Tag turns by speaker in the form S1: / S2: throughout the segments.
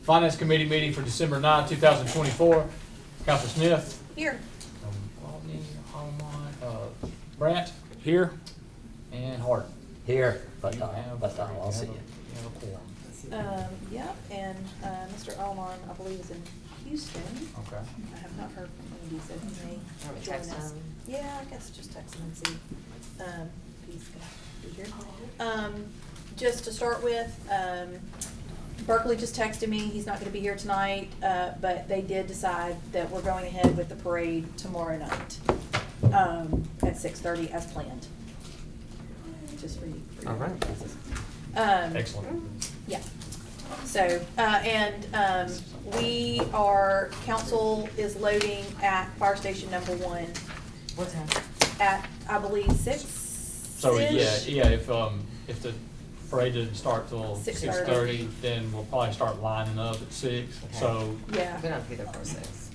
S1: Finance Committee meeting for December 9, 2024. Councilor Smith.
S2: Here.
S1: Brandt. Here. And Hart.
S3: Here, but
S1: You have-
S3: I'll see you.
S1: You have a quorum.
S2: Yep, and Mr. Almon, I believe, is in Houston.
S1: Okay.
S2: I have not heard from Andy, so he may
S4: Probably
S2: join
S4: text
S2: us.
S4: him.
S2: Yeah, I guess just text him and see. He's gonna be here. Just to start with, Berkeley just texted me. He's not gonna be here tonight, but they did decide that we're going ahead with the parade tomorrow night, at 6:30 as planned. Just for you.
S3: All right.
S1: Excellent.
S2: Yeah. So, council is loading at fire station number 1
S4: What time?
S2: at, I believe, 6.
S1: So yeah, if the parade didn't start till 6:30, then we'll probably start lining up at 6.
S4: Okay.
S1: So
S2: Yeah.
S4: We don't have to be there for 6.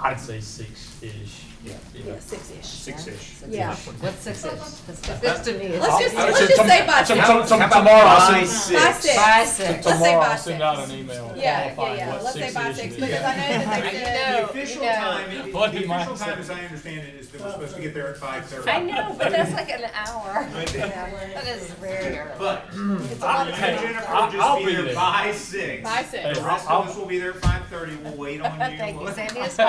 S1: I'd say 6-ish.
S2: Yeah, 6-ish.
S1: 6-ish.
S2: Yeah.
S4: What's 6-ish? Because 6 to me is.
S2: Let's just say by 6.
S1: Tomorrow,
S2: By
S1: 6.
S2: 6.
S4: By 6.
S2: Let's say
S1: Tomorrow,
S2: by
S1: I'll send out
S2: 6.
S1: an email.
S2: Yeah.
S1: qualifying what
S2: Let's say by 6
S1: is.
S2: because I know that they said.
S4: know.
S5: The official
S4: you know.
S5: time,
S1: What
S5: the
S1: he might
S5: official time,
S1: say.
S5: as I understand it, is that we're supposed to get there at 5:30.
S4: I know, but that's like an hour.
S5: But-
S4: That is very early.
S5: But
S2: It's a lot of
S1: Hey,
S2: time.
S5: Jennifer
S1: I'll
S5: will just
S1: be
S5: be there
S1: there.
S5: by 6.
S2: By 6.
S1: Hey,
S5: The rest
S1: I'll-
S5: of us will be there at 5:30. We'll wait on you.
S4: Thank you, Sandy is fine.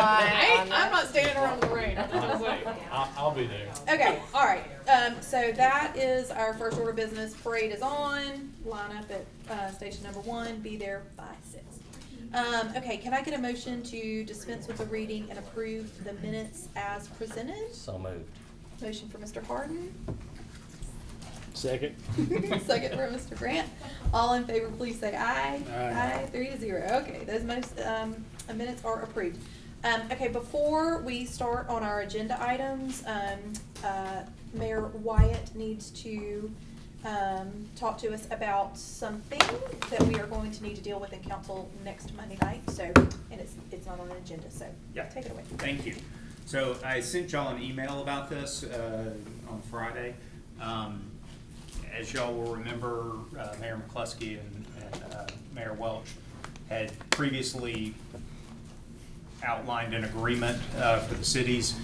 S2: I'm not standing around in the rain.
S1: I'll be there.
S2: Okay, all right. So that is our first order of business. Parade is on. Line up at station number 1. Be there by 6. Okay, can I get a motion to dispense with the reading and approve the minutes as presented?
S3: So moved.
S2: Motion for Mr. Harden.
S1: Second.
S2: Second for Mr. Grant. All in favor, please say aye.
S1: Aye.
S2: 3-0. Okay, those minutes are approved. Okay, before we start on our agenda items, Mayor Wyatt needs to talk to us about something that we are going to need to deal with in council next Monday night. So, and it's not on the agenda. So,
S5: Yeah.
S2: take it away.
S5: Thank you. So I sent y'all an email about this on Friday. As y'all will remember, Mayor McCluskey and Mayor Welch had previously outlined an agreement for the cities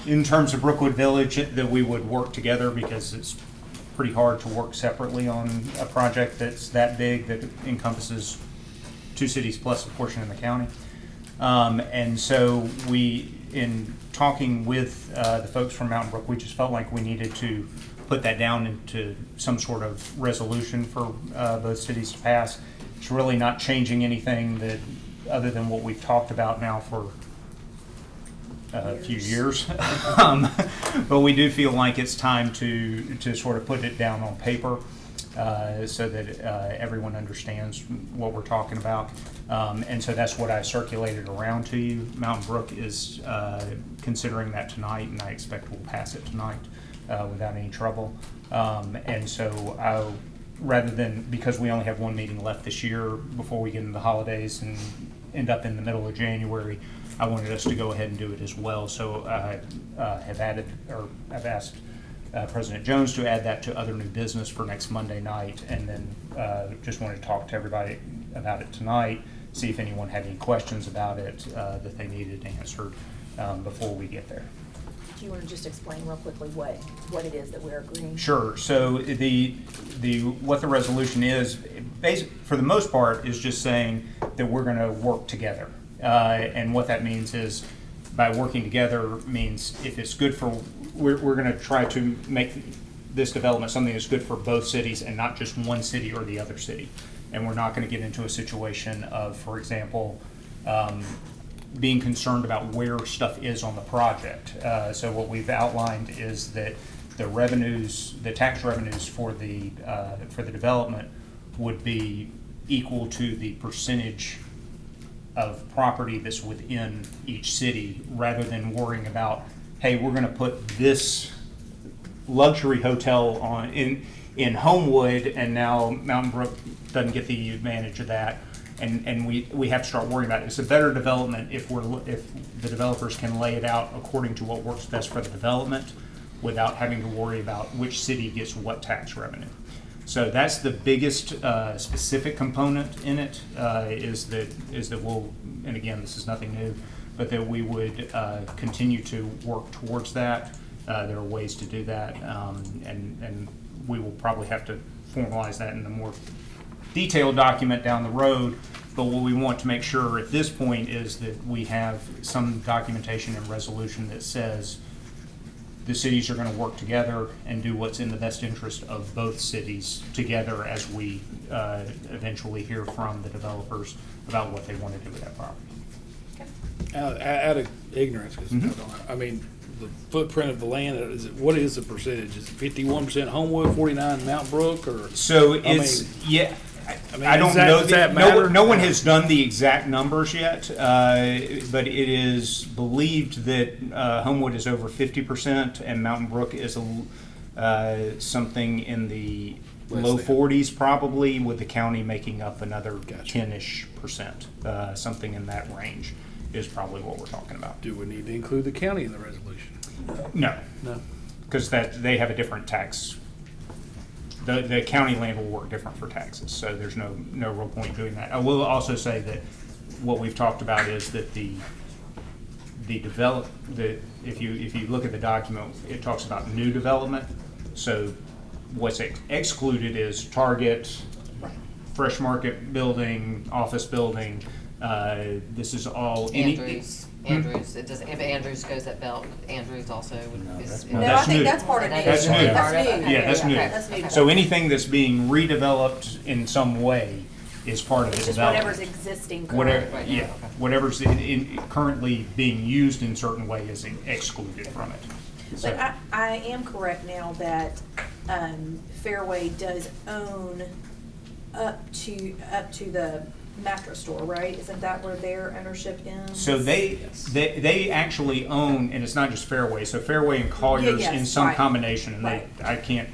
S5: in terms of Brookwood Village that we would work together because it's pretty hard to work separately on a project that's that big that encompasses 2 cities plus a portion in the county. And so we, in talking with the folks from Mountain Brook, we just felt like we needed to put that down into some sort of resolution for both cities to pass. It's really not changing anything that other than what we've talked about now for a few years. But we do feel like it's time to sort of put it down on paper so that everyone understands what we're talking about. And so that's what I circulated around to you. Mountain Brook is considering that tonight, and I expect we'll pass it tonight without any trouble. And so rather than, because we only have one meeting left this year before we get into the holidays and end up in the middle of January, I wanted us to go ahead and do it as well. So I have asked President Jones to add that to other new business for next Monday night, and then just wanted to talk to everybody about it tonight, see if anyone had any questions about it that they needed answered before we get there.
S2: Do you want to just explain real quickly what it is that we're agreeing?
S5: Sure. So what the resolution is, for the most part, is just saying that we're going to work together. And what that means is, by working together means if it's good for, we're going to try to make this development something that's good for both cities and not just one city or the other city. And we're not going to get into a situation of, for example, being concerned about where stuff is on the project. So what we've outlined is that the tax revenues for the development would be equal to the percentage of property that's within each city, rather than worrying about, hey, we're going to put this luxury hotel in Homewood, and now Mountain Brook doesn't get the advantage of that. And we have to start worrying about it. It's a better development if the developers can lay it out according to what works best for the development without having to worry about which city gets what tax revenue. So that's the biggest specific component in it, is that we'll, and again, this is nothing new, but that we would continue to work towards that. There are ways to do that, and we will probably have to formalize that in a more detailed document down the road. But what we want to make sure at this point is that we have some documentation and resolution that says the cities are going to work together and do what's in the best interest of both cities together as we eventually hear from the developers about what they want to do with that property.
S3: Out of ignorance, because I mean, the footprint of the land, what is the percentage? Is it 51% Homewood, 49 Mountain Brook, or?
S5: So it's, I don't know.
S3: Does that matter?
S5: No one has done the exact numbers yet, but it is believed that Homewood is over 50% and Mountain Brook is something in the low 40s probably, with the county making up another 10-ish%. Something in that range is probably what we're talking about.
S3: Do we need to include the county in the resolution?
S5: No,
S3: No.
S5: because they have a different tax. The county land will work different for taxes, so there's no real point doing that. I will also say that what we've talked about is that if you look at the document, it talks about new development. So what's excluded is Target, Fresh Market building, office building. This is all
S4: Andrews, it does, if Andrews goes at Belk, Andrews also would.
S2: No, I
S5: That's
S2: think
S5: new.
S2: that's part of it.
S5: That's new.
S4: Yeah,
S5: that's new.
S2: That's new.
S5: So anything that's being redeveloped in some way is part of the
S2: It's just
S5: development.
S2: whatever's existing
S5: Whatever,
S2: currently.
S4: Right now,
S5: yeah,
S4: okay.
S5: whatever's currently being used in certain way is excluded from it. So,
S2: But I am correct now that Fairway does own up to the mattress store, right? Isn't that where their ownership ends?
S5: so they actually own, and it's not just Fairway. So Fairway and Collier's
S2: yes,
S5: in some
S2: right.
S5: combination, and
S2: Right.
S5: I can't.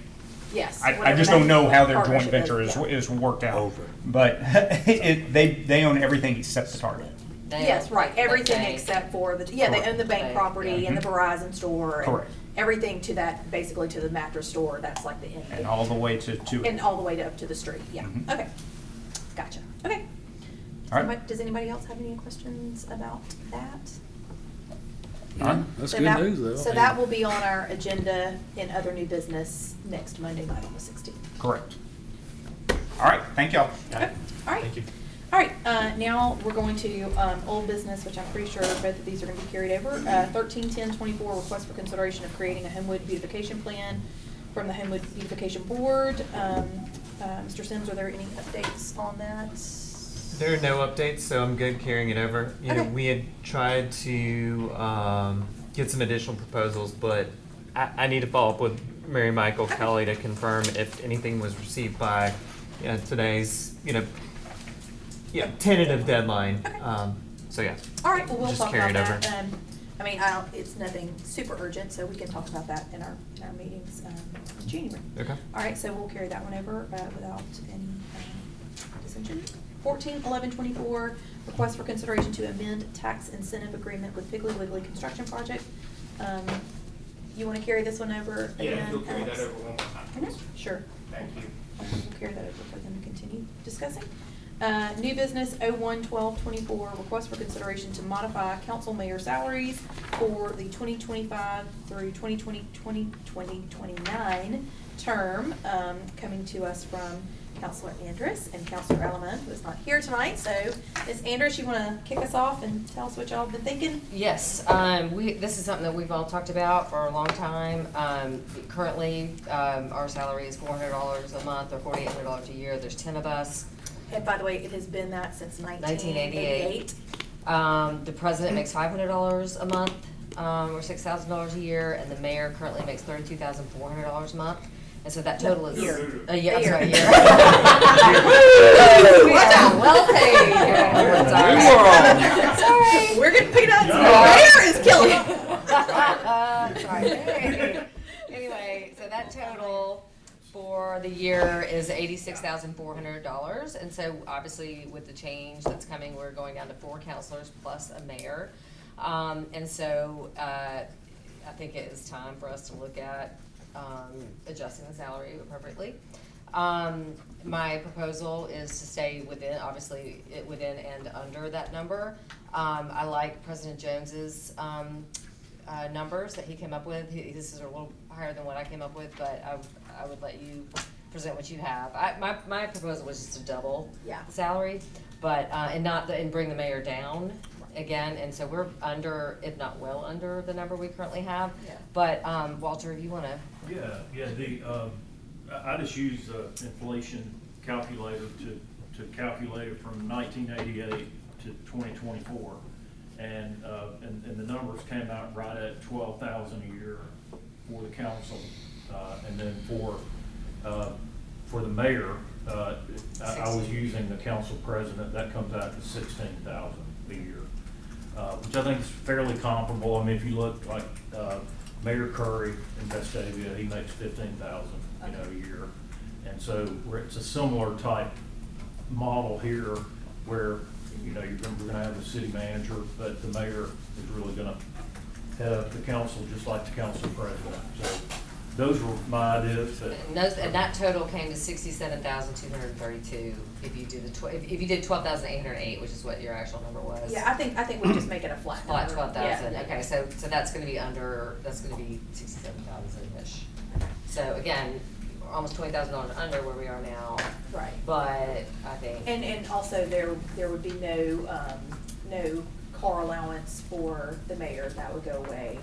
S2: Yes.
S5: I
S2: whatever
S5: just
S2: that
S5: don't know how their joint
S2: partnership
S5: venture
S2: is,
S5: is worked out.
S3: Over.
S5: But they own everything except the Target.
S2: Yes, right, everything
S4: Okay.
S2: except for they own the bank
S4: Correct.
S2: property and the Verizon store. and
S5: Correct.
S2: Everything to that, basically to the mattress store, that's like the end.
S5: And all the way to it.
S2: And all the way up to the street, yeah,
S5: Mhm.
S2: okay, gotcha, okay.
S5: All right.
S2: Does anybody else have any questions about that?
S3: Yeah, that's
S2: So
S3: good
S2: that-
S3: news, though.
S2: So that will be on our agenda in other new business next Monday night on the 16th.
S5: Correct. All right, thank y'all.
S2: Okay, all right.
S1: Thank you.
S2: All right, now we're going to old business, which I'm pretty sure both of these are going to be carried over. 13-10-24, request for consideration of creating a Homewood beautification plan from the Homewood Beautification Board. Mr. Sims, are there any updates on that?
S6: There are no updates, so I'm good carrying it over. You know,
S2: Okay.
S6: we had tried to get some additional proposals, but I need to follow up with Mary Michael Kelly to confirm if anything was received by today's, tentative deadline. So yeah.
S2: All right, well, we'll
S6: Just
S2: talk
S6: carry
S2: about
S6: it
S2: that. It's nothing super urgent, so we can talk about that in our meetings in January.
S6: Okay.
S2: All right, so we'll carry that one over without any dissension. 14-11-24, request for consideration to amend tax incentive agreement with Piggly Wiggly Construction Project. You want to carry this one over again?
S5: Yeah, you'll carry that
S2: Alex?
S5: over one more time.
S2: Mhm, sure.
S5: Thank you.
S2: We'll carry that over for them to continue discussing. New business 01-12-24, request for consideration to modify council mayor salaries for the 2025 through 2029 term, coming to us from Councilor Andrus and Councilor Alaman, who is not here tonight. So, Ms. Andrus, you want to kick us off and tell us what y'all have been thinking?
S4: Yes, this is something that we've all talked about for a long time. Currently, our salary is $400 a month or $4,800 a year. There's 10 of us.
S2: And by the way, it has been that since
S4: 1988.
S2: 1988.
S4: The president makes $500 a month, or $6,000 a year, and the mayor currently makes $32,400 a month. And so that total is
S2: Year.
S4: a year.
S2: A
S4: I'm
S2: year.
S4: sorry, a year. We are well paid. Sorry.
S2: We're getting peanuts. The mayor is killing it.
S4: Sorry. Anyway, so that total for the year is $86,400, and so obviously with the change that's coming, we're going down to 4 counselors plus a mayor, and so I think it is time for us to look at adjusting the salary appropriately. My proposal is to stay within, obviously, within and under that number. I like President Jones's, numbers that he came up with. This is a little higher than what I came up with, but I would let you present what you have. My proposal was just to double
S2: Yeah.
S4: the salary, but, and bring the mayor down again, and so we're under, if not well under the number we currently have.
S2: Yeah.
S4: But, Walter, if you wanna,
S7: I just use inflation calculator to calculate it from 1988 to 2024. And the numbers came out right at 12,000 a year for the council. And then for the mayor, I was using the council president, that comes out to 16,000 a year. Which I think is fairly comparable. I mean, if you look like Mayor Curry in Vestavia, he makes 15,000, a year. And so it's a similar type model here where, we're gonna have a city manager, but the mayor is really gonna head up the council just like the council president. So those were my ideas.
S4: and that total came to 67,232 if you do if you did 12,808, which is what your actual number was.
S2: Yeah, I think we just make it a flat
S4: Flat
S2: number.
S4: 12,000.
S2: Yeah.
S4: Okay, so that's going to be under. That's going to be 67,000-ish. So again, we're almost $20,000 under where we are now.
S2: Right.
S4: But I think.
S2: And also there would be no car allowance for the mayor, that would go away.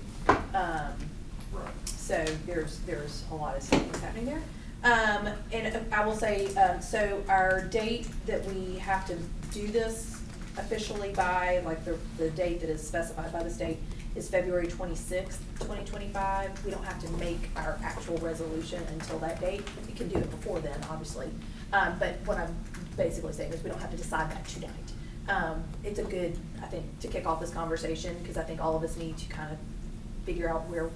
S7: Right.
S2: So there's a lot of things happening there. And I will say, so our date that we have to do this officially by, like the date that is specified by the state is February 26th, 2025. We don't have to make our actual resolution until that date. We can do it before then, obviously. But what I'm basically saying is we don't have to decide that tonight. It's a good, I think, to kick off this conversation, because I think all of us need to kind of figure out where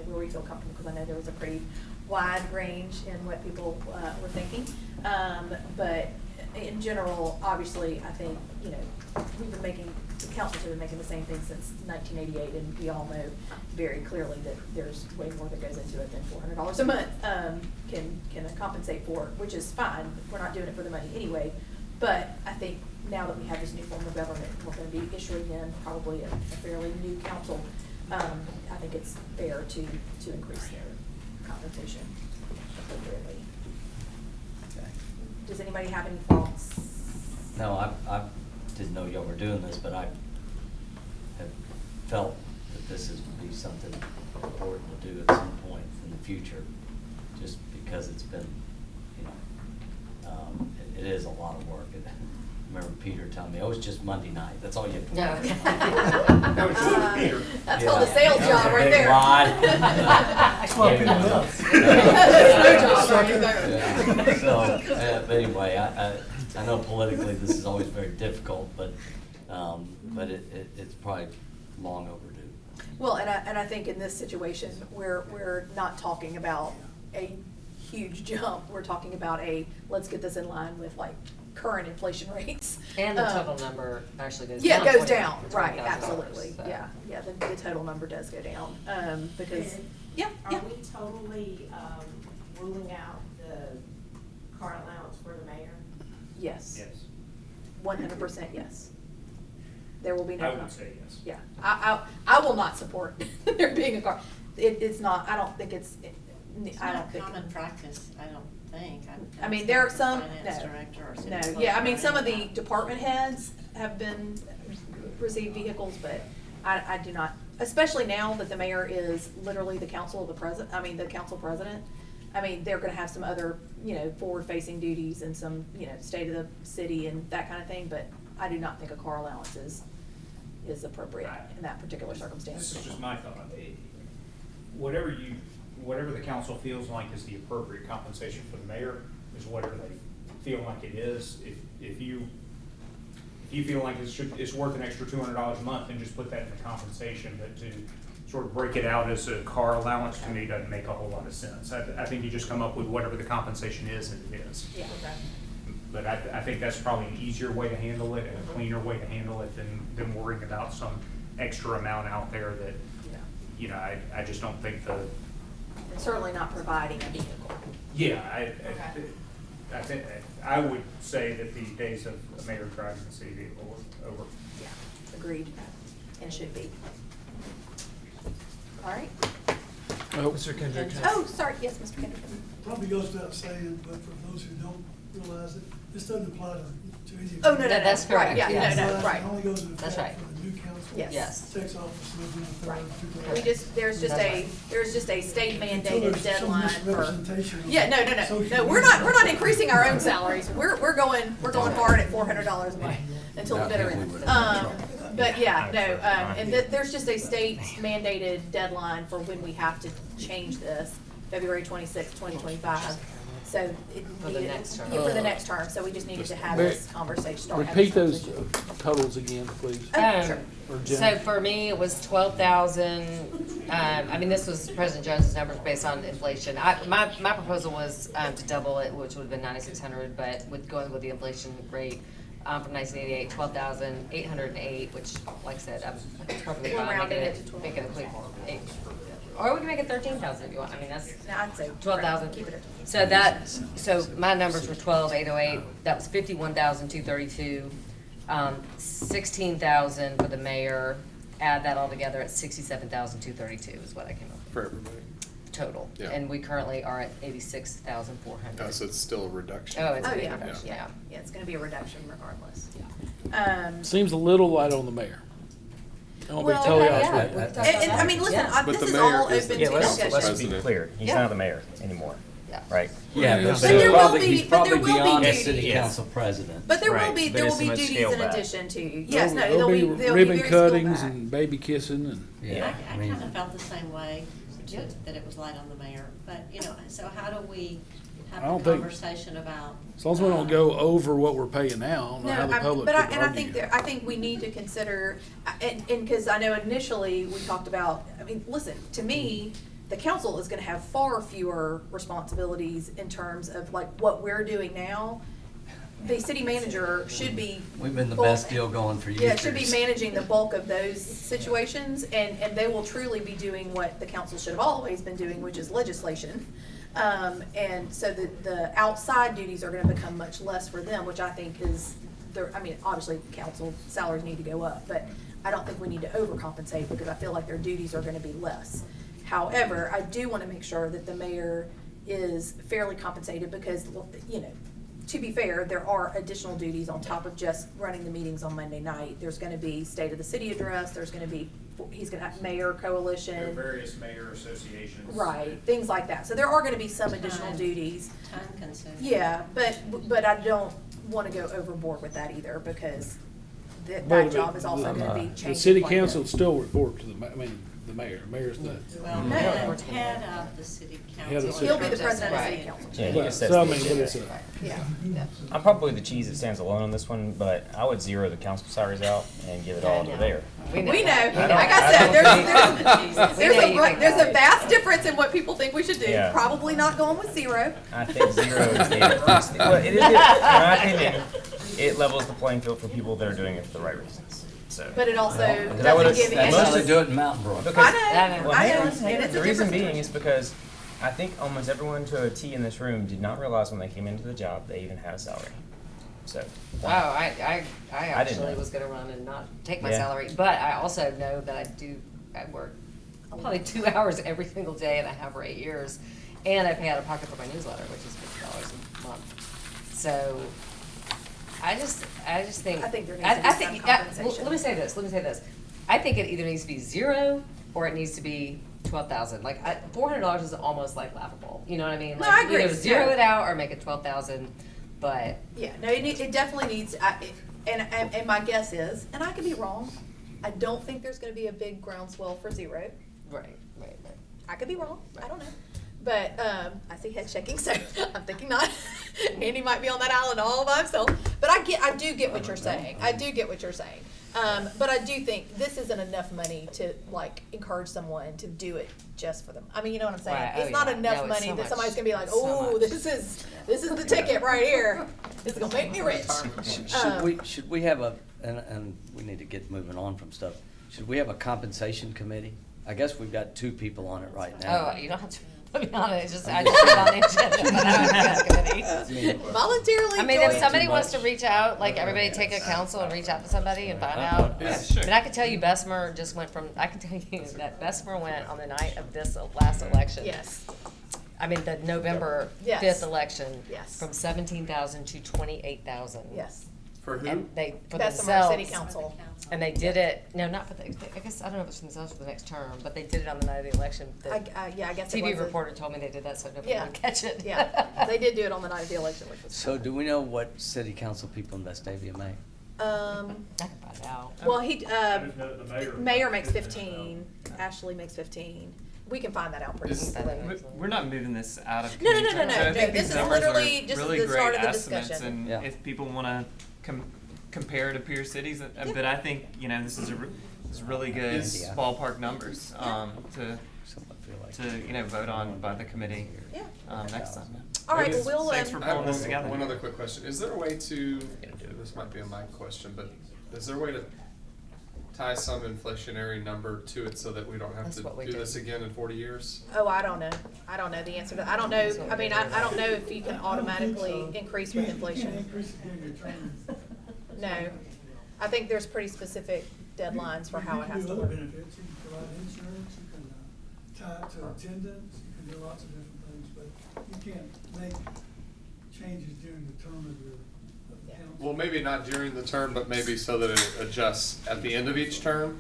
S2: we feel comfortable, because I know there was a pretty wide range in what people were thinking. But in general, obviously, I think, the councils have been making the same thing since 1988, and we all know very clearly that there's way more that goes into it than $400 a month can compensate for, which is fine. We're not doing it for the money anyway. But I think now that we have this new form of government, we're going to be issuing in probably a fairly new council. I think it's fair to increase their compensation appropriately. Okay. Does anybody have any thoughts?
S8: No, I didn't know y'all were doing this, but I have felt that this would be something important to do at some point in the future, just because it's been, it is a lot of work. I remember Peter telling me, it's just Monday night. That's all you have to do.
S5: That was just Peter.
S2: That's called a sales job right there.
S8: That's
S9: what people love.
S8: So, but anyway, I know politically this is always very difficult, but it's probably long overdue.
S2: Well, and I think in this situation, we're not talking about a huge jump. We're talking about let's get this in line with like current inflation rates.
S4: And the total number actually goes down.
S2: Yeah, it goes down, right,
S4: $20,000,
S2: absolutely,
S4: so.
S2: yeah, the total number does go down, because,
S9: And
S2: yeah.
S9: Are we totally, ruling out the car allowance for the mayor?
S2: Yes.
S5: Yes.
S2: 100% yes. There will be no.
S5: I would say yes.
S2: Yeah, I will not support there being a car, it's not, I don't think it's, I don't think.
S9: Common practice, I don't think.
S2: I mean, there are some,
S9: Finance director or city
S2: no,
S9: clerk
S2: yeah, I mean,
S9: or
S2: some of the
S9: anything.
S2: department heads have received vehicles, but I do not, especially now that the mayor is literally the the council president. I mean, they're gonna have some other, forward-facing duties and some, state of the city and that kind of thing, but I do not think a car allowance is appropriate in that particular circumstance.
S5: This is just my thought. Whatever the council feels like is the appropriate compensation for the mayor is whatever they feel like it is. If you feel like it's worth an extra $200 a month, then just put that in the compensation. But to sort of break it out as a car allowance, to me, doesn't make a whole lot of sense. I think you just come up with whatever the compensation is, and it is.
S2: Yeah, okay.
S5: But I think that's probably an easier way to handle it and a cleaner way to handle it than worrying about some extra amount out there that, I just don't think
S2: And certainly not providing a vehicle.
S5: yeah, I think, I would say that the days of the mayor driving the city vehicle are over.
S2: Yeah, agreed, and should be. All right.
S3: Oh,
S6: Mr. Kendrick.
S2: Oh, sorry, yes, Mr. Kendrick.
S10: Probably goes without saying, but for those who don't realize it, this doesn't apply to any.
S2: Oh, no,
S4: That's
S2: right,
S4: correct,
S2: yeah,
S4: yes.
S2: no, right.
S10: It only goes into
S4: That's
S10: effect
S4: right.
S10: for the new council.
S2: Yes.
S4: Yes.
S10: Tax office November
S2: Right.
S10: 3rd,
S2: We just, there's just a state
S10: Until
S2: mandated
S10: there's some
S2: deadline for.
S10: misrepresentation of
S2: Yeah, no, we're not increasing our own salaries, we're going hard at $400 a month until the bitter end. But yeah, no, and there's just a state mandated deadline for when we have to change this, February 26th, 2025. So it
S4: For the next term.
S2: Yeah, for the next term, so we just needed to have this conversation. start having
S3: repeat
S2: this
S3: those
S2: conversation.
S3: totals again, please.
S2: Sure.
S3: Or Jen.
S4: So for me, it was 12,000, I mean, this was President Jones's numbers based on inflation. My proposal was to double it, which would have been 9,600, but with going with the inflation rate from 1988, 12,808, which, like I said, I'm perfectly
S2: We'll
S4: fine
S2: round
S4: making
S2: it
S4: it,
S2: to 12.
S4: making it quick. Or we can make it 13,000 if you want, I mean, that's.
S2: No, I'd say
S4: 12,000.
S2: Keep it at 12.
S4: So my numbers were 12,808, that was 51,232, 16,000 for the mayor, add that all together at 67,232 is what I came up with.
S11: For everybody.
S4: Total.
S11: Yeah.
S4: And we currently are at 86,400.
S11: So it's still a reduction.
S4: Oh, it's a
S2: Oh,
S4: big
S2: yeah,
S4: reduction, yeah.
S2: yeah, it's gonna be a reduction regardless.
S3: Seems a little light on the mayor. I want to
S2: Well,
S3: tell you
S2: yeah.
S3: honestly.
S4: we talked
S2: And,
S4: about
S2: I mean,
S4: that.
S2: listen,
S4: Yeah.
S11: But
S2: this
S11: the
S2: is
S11: mayor
S2: all
S11: is
S2: open
S11: the
S2: to
S11: council
S2: discussion.
S11: president.
S12: Let's be clear, he's
S2: Yeah.
S12: not the mayor anymore,
S4: Yeah.
S12: right?
S8: Yeah,
S3: But
S8: but
S3: there
S8: he's
S3: will
S8: probably,
S2: be-
S8: he's
S2: but there
S8: probably
S2: will be
S8: beyond the
S2: duties.
S8: city
S12: Yes.
S8: council president.
S2: But there will
S12: Right,
S2: be,
S12: but
S2: there will
S12: it's
S2: be
S12: a much
S2: duties
S12: scaled
S2: in
S12: back.
S2: addition to, yes, no,
S3: There'll
S2: they'll
S3: be
S2: be
S3: ribbon
S2: very scaled
S3: cuttings
S2: back.
S3: and baby kissing and.
S8: Yeah,
S13: I
S8: I mean,
S13: kind of felt the same way, that it was light on the mayor, but, so how do we
S3: I
S13: have
S3: don't
S13: a
S3: think-
S13: conversation about?
S3: As long as we don't go over what we're paying now, I don't know how the public
S2: but
S3: could
S2: I
S3: argue.
S2: think I think we need to consider, and because I know initially we talked about, I mean, listen, to me, the council is gonna have far fewer responsibilities in terms of like what we're doing now. The city manager should be.
S8: we've been the best deal going for years.
S2: Yeah, should be managing the bulk of those situations, and they will truly be doing what the council should have always been doing, which is legislation. And so the outside duties are gonna become much less for them, which I think is, I mean, obviously, council salaries need to go up, but I don't think we need to overcompensate, because I feel like their duties are gonna be less. However, I do wanna make sure that the mayor is fairly compensated, because, to be fair, there are additional duties on top of just running the meetings on Monday night. There's gonna be State of the City address, there's gonna be, he's gonna have mayor
S5: There are
S2: coalition,
S5: various mayor associations.
S2: right, things like that. So there are gonna be some additional duties.
S13: Time consuming.
S2: Yeah, but I don't wanna go overboard with that either, because
S3: Well,
S2: that job is also
S3: the-
S2: gonna be changing.
S3: The city
S2: quite a bit.
S3: council still report to the mayor, mayor's the.
S13: Well,
S2: No.
S13: head of the city
S3: Head of the
S13: council.
S3: city
S2: He'll be the president of the
S4: Right.
S2: city council.
S12: Yeah, he
S3: Right,
S12: just sets
S3: so I
S12: the
S3: mean, but
S12: agenda.
S3: it's a,
S2: Yeah.
S12: I'm probably the cheese that stands alone on this one, but I would zero the council salaries out and give it all to the mayor.
S2: We know, like
S12: I
S2: I
S12: don't
S2: said,
S12: think-
S2: there's a vast difference in what people think we should do,
S12: Yeah.
S2: probably not going with zero.
S12: I think zero is the, well, it is, in my opinion, it levels the playing field for people that are doing it for the right reasons, so.
S2: But it also
S12: Because I would've-
S2: doesn't give
S8: That's
S2: any.
S8: how they do it in Mountain Brook.
S12: Because-
S2: I know,
S12: Well,
S2: I
S12: hang
S2: know,
S12: on,
S2: and
S12: hang on.
S2: it's a
S12: The reason
S2: different
S12: being is
S2: situation.
S12: because I think almost everyone to a T in this room did not realize when they came into the job they even had a salary. So.
S4: Oh, I
S12: didn't
S4: actually
S12: know.
S4: was gonna run and not take my
S12: Yeah.
S4: salary, but I also know that I work probably 2 hours every single day, and I have for 8 years, and I pay out of pocket for my newsletter, which is $50 a month. So, I just think.
S2: I think there needs to be some compensation.
S4: Let me say this, I think it either needs to be zero, or it needs to be 12,000, like, $400 is almost like laughable, you know what I mean?
S2: No,
S4: Like,
S2: I agree,
S4: either zero
S2: yeah.
S4: it out or make it 12,000, but.
S2: Yeah, no, it definitely needs, and my guess is, and I could be wrong, I don't think there's gonna be a big groundswell for zero.
S4: Right.
S2: I could be wrong, I don't know. But, I see head shaking, so I'm thinking not. Andy might be on that island all by himself. But I do get what you're saying. But I do think this isn't enough money to, like, encourage someone to do it just for them. I mean, you know what I'm saying?
S4: Right.
S2: It's
S4: Oh,
S2: not
S4: yeah.
S2: enough
S4: No, it's
S2: money
S4: so
S2: that
S4: much.
S2: somebody's gonna be like,
S4: So
S2: oh,
S4: much.
S2: this is the ticket right here. It's gonna make me rich.
S8: Should we have and we need to get moving on from stuff. Should we have a compensation committee? I guess we've got 2 people on it right now.
S4: Oh, you don't have to. To be honest, I just put it on the agenda, but I don't think that's committee.
S2: Voluntarily
S4: I mean, if
S2: join.
S4: somebody wants to reach out, like everybody take a council and reach out to somebody and find out.
S6: Yeah, sure.
S4: But I can tell you Bessemer just went from, I can tell you that Bessemer went on the night of this last election.
S2: Yes.
S4: I mean, the November
S2: Yes.
S4: 5th election.
S2: Yes.
S4: From 17,000 to 28,000.
S2: Yes.
S12: For who?
S4: And they, for
S2: Bessemer
S4: themselves.
S2: City Council.
S4: And they did it, no, not for the, I guess, I don't know if it's for themselves for the next term, but they did it on the night of the election. The
S2: Yeah, I guess it
S4: TV
S2: was a-
S4: reporter told me they did that so nobody
S2: Yeah.
S4: would catch it.
S2: Yeah, they did do it on the night of the election, which was.
S8: So do we know what city council people in Vestavia make?
S4: I can find out.
S2: Well,
S7: The
S2: mayor makes 15, Ashley makes 15. We can find that out pretty
S6: Is-
S2: easily.
S6: We're not moving this out of
S2: No, no,
S6: committee.
S2: no, no,
S6: so I
S2: no.
S6: think
S2: This
S6: these
S2: is
S6: numbers are
S2: literally just
S6: really
S2: the start
S6: great
S2: of the
S6: estimates,
S2: discussion.
S6: and
S8: Yeah.
S6: if people want to compare to peer cities, but I think this is this is really good
S8: Yeah.
S6: ballpark numbers to
S8: Something I feel like.
S6: vote on by the committee
S2: Yeah.
S6: next time.
S2: All right, well, we'll,
S6: Thanks for
S11: I have
S6: pulling this together.
S11: one other quick question. Is there a way to, this might be a Mike question, but is there a way to tie some inflationary number to it so that we don't have
S4: That's
S11: to
S4: what we
S11: do
S4: do.
S11: this again in 40 years?
S2: oh, I don't know. I don't know the answer to, I don't know, I mean, I don't know if you can automatically increase with
S10: You can't
S2: inflation.
S10: increase it during your term.
S2: No. I think there's pretty specific deadlines for how it has to
S10: You
S2: work.
S10: can do other benefits, you can provide insurance, you can tie it to attendance, you can do lots of different things, but you can't make changes during the term of your council.
S11: Well, maybe not during the term, but maybe so that it adjusts at the end of each term?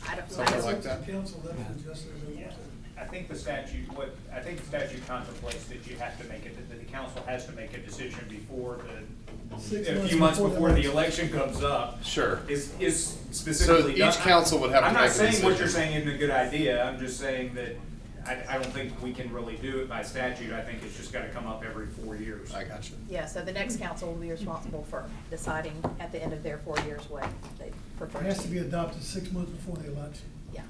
S2: I don't,
S11: Something
S10: It's
S11: like
S10: up to
S11: that?
S10: the council, they can adjust it as they want to.
S5: I think the statute, I think the statute contemplates that you have to make it, that the council has to make a decision before a few months before the election comes up.
S11: Sure.
S5: Is specifically
S11: So
S5: done.
S11: each council would have to
S5: I'm
S11: make
S5: not
S11: a
S5: saying what you're
S11: decision.
S5: saying isn't a good idea, I'm just saying that I don't think we can really do it by statute, I think it's just gotta come up every 4 years.
S11: I got you.
S2: yeah, so the next council will be responsible for deciding at the end of their 4 years what they prefer.
S10: It has to be adopted 6 months before the election.
S2: Yeah.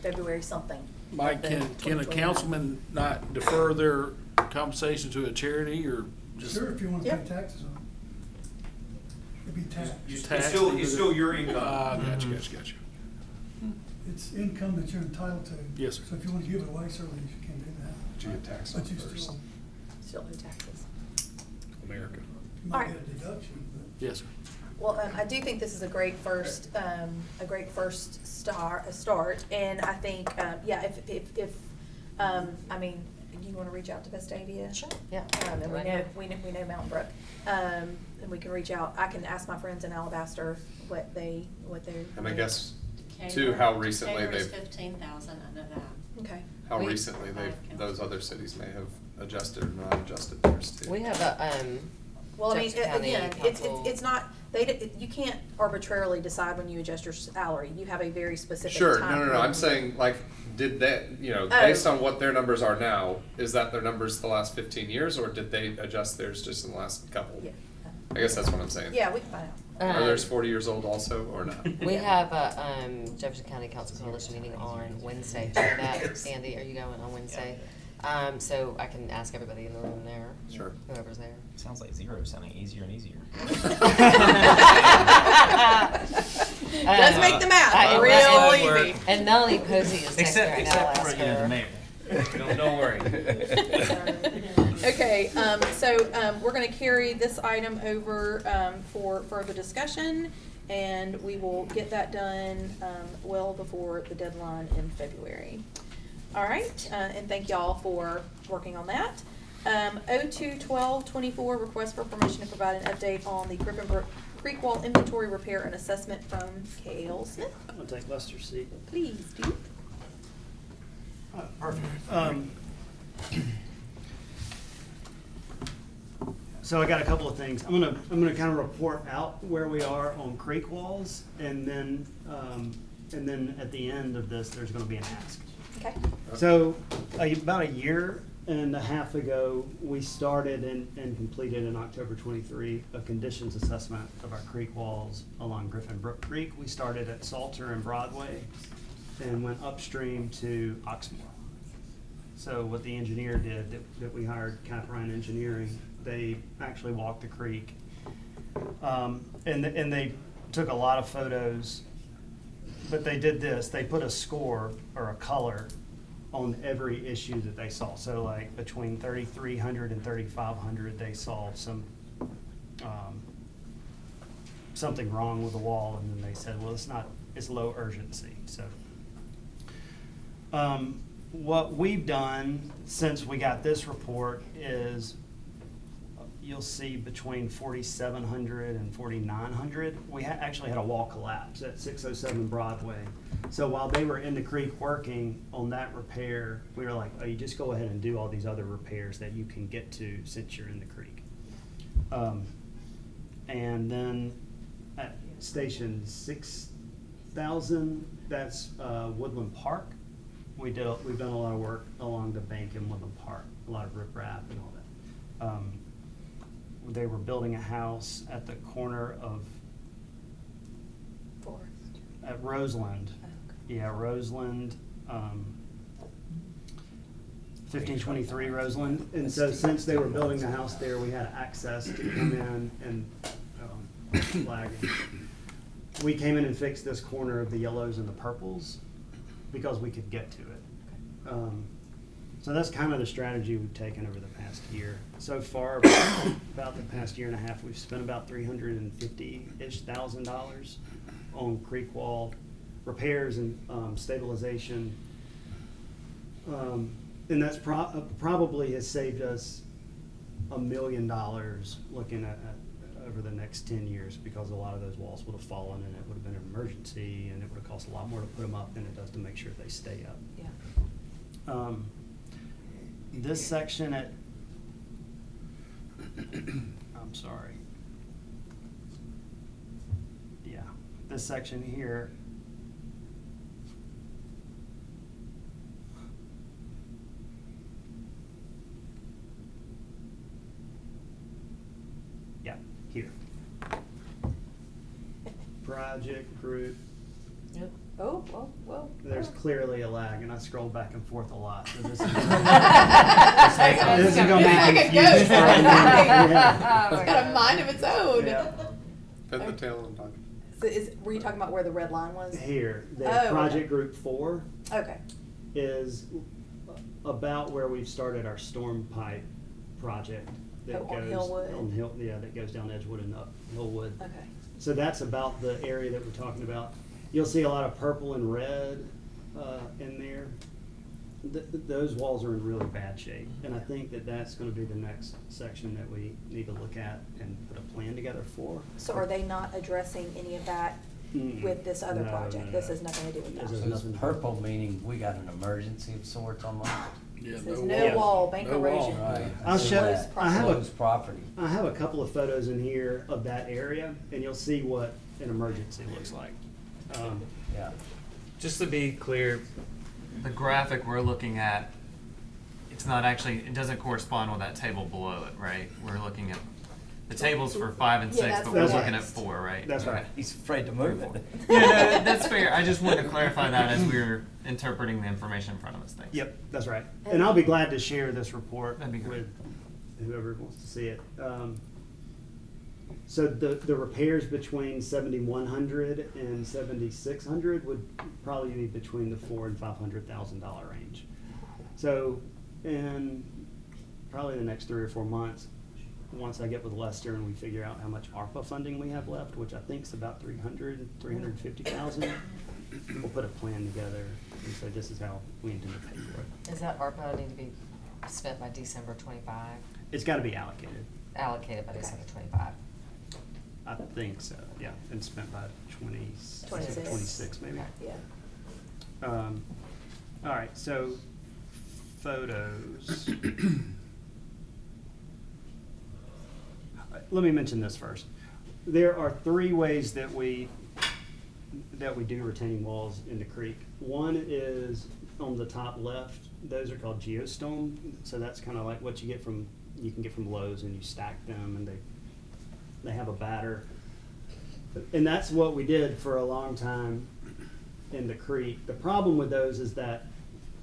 S2: February something.
S3: Mike, can a
S2: 2029.
S3: councilman not defer their compensation to a charity or just?
S10: Sure, if you want to
S2: Yeah.
S10: pay taxes on it. It'd be taxed.
S5: It's still your income.
S3: Gotcha.
S10: It's income that you're entitled to.
S3: Yes, sir.
S10: So if you want to give it away, certainly you can do that.
S11: But you get taxed on
S10: But you
S11: it first.
S2: Still no taxes.
S3: America.
S10: You
S2: All
S10: might
S2: right.
S10: get a deduction, but.
S3: Yes, sir.
S2: Well, I do think this is a great first start, and I think, yeah, if, I mean, you wanna reach out to Vestavia?
S4: Sure, yeah.
S2: And we know Mountain Brook, and we can reach out, I can ask my friends in Alabaster what they're.
S11: And I guess, too, how recently
S13: Decatur is
S11: they've,
S13: 15,000, I know that.
S2: Okay.
S11: how
S4: We-
S11: recently those other cities may have adjusted or not adjusted theirs too.
S4: We have a,
S2: Well, I mean,
S4: Jefferson County
S2: again,
S4: Council.
S2: it's not, you can't arbitrarily decide when you adjust your salary, you have a very specific
S11: Sure,
S2: time.
S11: no, I'm
S2: period.
S11: saying, like, did that,
S2: Oh.
S11: based on what their numbers are now, is that their numbers the last 15 years, or did they adjust theirs just in the last couple?
S2: Yeah.
S11: I guess that's what I'm saying.
S2: Yeah, we can find out.
S11: Are theirs 40 years old also, or not?
S4: we have a Jefferson County Council Coalition meeting on Wednesday. Do you know that? Andy, are you going on Wednesday? So I can ask everybody in the room there.
S11: Sure.
S4: Whoever's there.
S12: Sounds like zero sounding easier and easier.
S2: Let's make the math real easy.
S4: And Melanie Posey is texting right now, I'll
S12: Except for,
S4: ask
S12: the
S4: her.
S12: mayor. Don't worry.
S2: Okay, so we're gonna carry this item over for further discussion, and we will get that done well before the deadline in February. All right, and thank y'all for working on that. 02-12-24, request for permission to provide an update on the Griffin Brook Creek Wall inventory repair and assessment from Cale Smith.
S14: I'm gonna take Lester's seat.
S2: Please do.
S14: Perfect. So I got a couple of things. I'm gonna kind of report out where we are on creek walls, and then at the end of this, there's gonna be an ask.
S2: Okay.
S14: So about a year and a half ago, we started and completed in October 23 a conditions assessment of our creek walls along Griffin Brook Creek. We started at Salter and Broadway and went upstream to Oxmoor. So what the engineer did, that we hired Caprine Engineering, they actually walked the creek. And they took a lot of photos, but they did this, they put a score or a color on every issue that they saw. So like between 3,300 and 3,500, they saw something wrong with the wall, and then they said, well, it's low urgency, so. What we've done since we got this report is you'll see between 4,700 and 4,900. We actually had a wall collapse at 607 Broadway. So while they were in the creek working on that repair, we were like, oh, you just go ahead and do all these other repairs that you can get to since you're in the creek. And then at Station 6,000, that's Woodland Park. We've done a lot of work along the bank in Woodland Park, a lot of riprap and all that. They were building a house at the corner of
S2: Forest.
S14: at Roseland.
S2: Oh, okay.
S14: Yeah, Roseland, 1523 Roseland. And so since they were building the house there, we had access to come in and flag. We came in and fixed this corner of the yellows and the purples because we could get to it. So that's kind of the strategy we've taken over the past year. So far, about the past year and a half, we've spent about $350,000-ish on creek wall repairs and stabilization. And that's probably has saved us $1 million looking at over the next 10 years, because a lot of those walls would have fallen and it would have been an emergency, and it would have cost a lot more to put them up than it does to make sure they stay up.
S2: Yeah.
S14: This section at, I'm sorry. Yeah, this section here. Yeah, here. Project group.
S2: Yep. Oh, whoa.
S14: There's clearly a lag, and I scrolled back and forth a lot. So this is
S2: This
S14: this is gonna be
S2: like a
S14: confusing
S2: ghost
S14: for a minute.
S2: Yeah.
S4: Oh,
S2: It's got a mind of its own.
S14: Yeah.
S11: Pin the tail on dog.
S2: So were you talking about where the red line was?
S14: Here, the
S2: Oh, okay.
S14: project group 4
S2: Okay.
S14: is about where we've started our storm pipe project. That
S2: Oh, on
S14: goes
S2: Hillwood?
S14: on Hill, yeah, that goes down Edgewood and up Hillwood.
S2: Okay.
S14: So that's about the area that we're talking about. You'll see a lot of purple and red in there. Those walls are in really bad shape, and I think that that's going to be the next section that we need to look at and put a plan together for.
S2: So are they not addressing any of that
S14: Mm-mm.
S2: with this other
S14: No,
S2: project?
S14: no,
S2: This
S14: no.
S2: has nothing to do with
S14: There's
S2: that.
S8: So
S14: nothing
S8: it's
S14: to do.
S8: purple, meaning we got an emergency of sorts on that?
S3: Yeah,
S2: It says no wall, bank
S3: No wall.
S2: erosion.
S8: Right.
S14: I'll
S8: So
S14: show-
S8: that
S14: I have a-
S8: closed property.
S14: I have a couple of photos in here of that area, and you'll see what an emergency looks like.
S8: Yeah.
S6: Just to be clear, the graphic we're looking at, it's not actually, it doesn't correspond with that table below it, right? We're looking at, the tables for 5 and
S2: Yeah,
S6: 6,
S2: that's
S6: but we're
S14: what-
S6: looking at 4, right?
S14: That's right.
S8: He's afraid to move it.
S6: Yeah, no, that's fair. I just wanted to clarify that as we were interpreting the information in front of us. Thanks.
S14: Yep, that's right. And I'll be glad to share this report
S6: That'd be great.
S14: with whoever wants to see it. So the repairs between 7,100 and 7,600 would probably be between the $400,000 and $500,000 range. So in probably the next 3 or 4 months, once I get with Lester and we figure out how much ARPA funding we have left, which I think is about 350,000, we'll put a plan together and say this is how we intend to pay for it.
S4: Is that ARPA need to be spent by December 25?
S14: It's got to be allocated.
S4: Allocated by December 25?
S14: I think so, yeah, and spent by 26 maybe.
S2: Yeah.
S14: All right, so photos. Let me mention this first. There are 3 ways that we do retaining walls in the creek. One is on the top left. Those are called geostone. So that's kind of like what you can get from Lowe's, and you stack them, and they have a batter. And that's what we did for a long time in the creek. The problem with those is that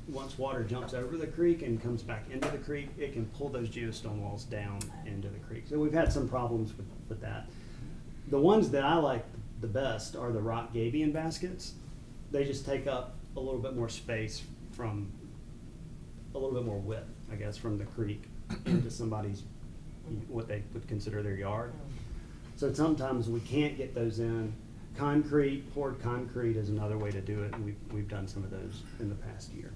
S14: once water jumps over the creek and comes back into the creek, it can pull those geostone walls down into the creek. So we've had some problems with that. The ones that I like the best are the rock gabion baskets. They just take up a little bit more space from a little bit more width, I guess, from the creek into somebody's, what they would consider their yard. So sometimes we can't get those in. Concrete, poured concrete is another way to do it, and we've done some of those in the past year.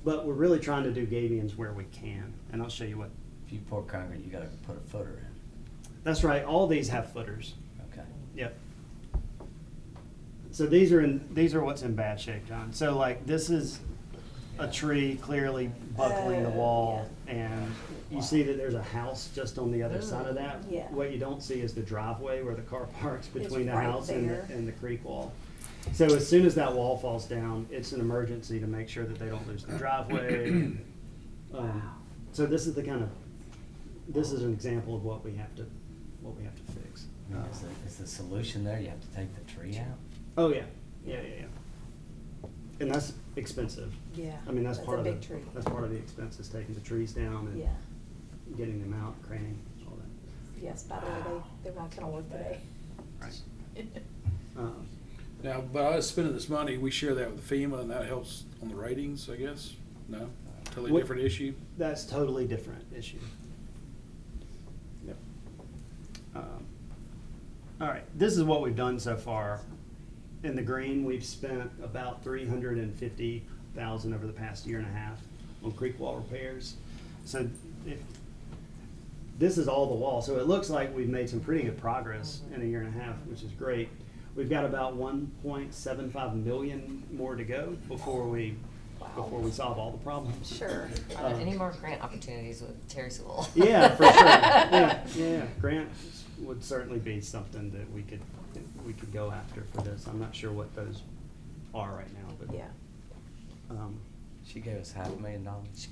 S14: But we're really trying to do gabions where we can, and I'll show you what.
S8: If you pour concrete, you gotta put a footer in.
S14: That's right, all these have footers.
S8: Okay.
S14: Yep. So these are what's in bad shape, John. So like this is a tree clearly buckling the wall, and you see that there's a house just on the other side of that.
S2: Yeah.
S14: What you don't see is the driveway where the car parks between the
S2: right
S14: house and
S2: there.
S14: the creek wall. So as soon as that wall falls down, it's an emergency to make sure that they don't lose the driveway. So this is this is an example of what we have to fix.
S8: I mean, is the solution there, you have to take the tree out?
S14: Oh, yeah. And that's expensive.
S2: Yeah,
S14: I mean, that's
S2: that's
S14: part
S2: a
S14: of
S2: big tree.
S14: That's part of the expense, is taking the trees down and
S2: Yeah.
S14: getting them out, craning, all that.
S2: Yes, by the way, they weren't gonna work today.
S14: Right.
S3: Now, by us spending this money, we share that with FEMA, and that helps on the ratings, I guess? No? Totally
S14: What-
S3: different issue?
S14: That's totally different issue. Yep. All right, this is what we've done so far. In the green, we've spent about $350,000 over the past year and a half on creek wall repairs. So this is all the wall, so it looks like we've made some pretty good progress in a year and a half, which is great. We've got about 1.75 million more to go before we solve all the problems.
S2: Sure.
S4: Are there any more grant opportunities with Terry Sewell?
S14: Yeah, for sure. Yeah. Grants would certainly be something that we could go after for this. I'm not sure what those are right now, but
S2: Yeah.
S8: She gave us $500,000.
S4: She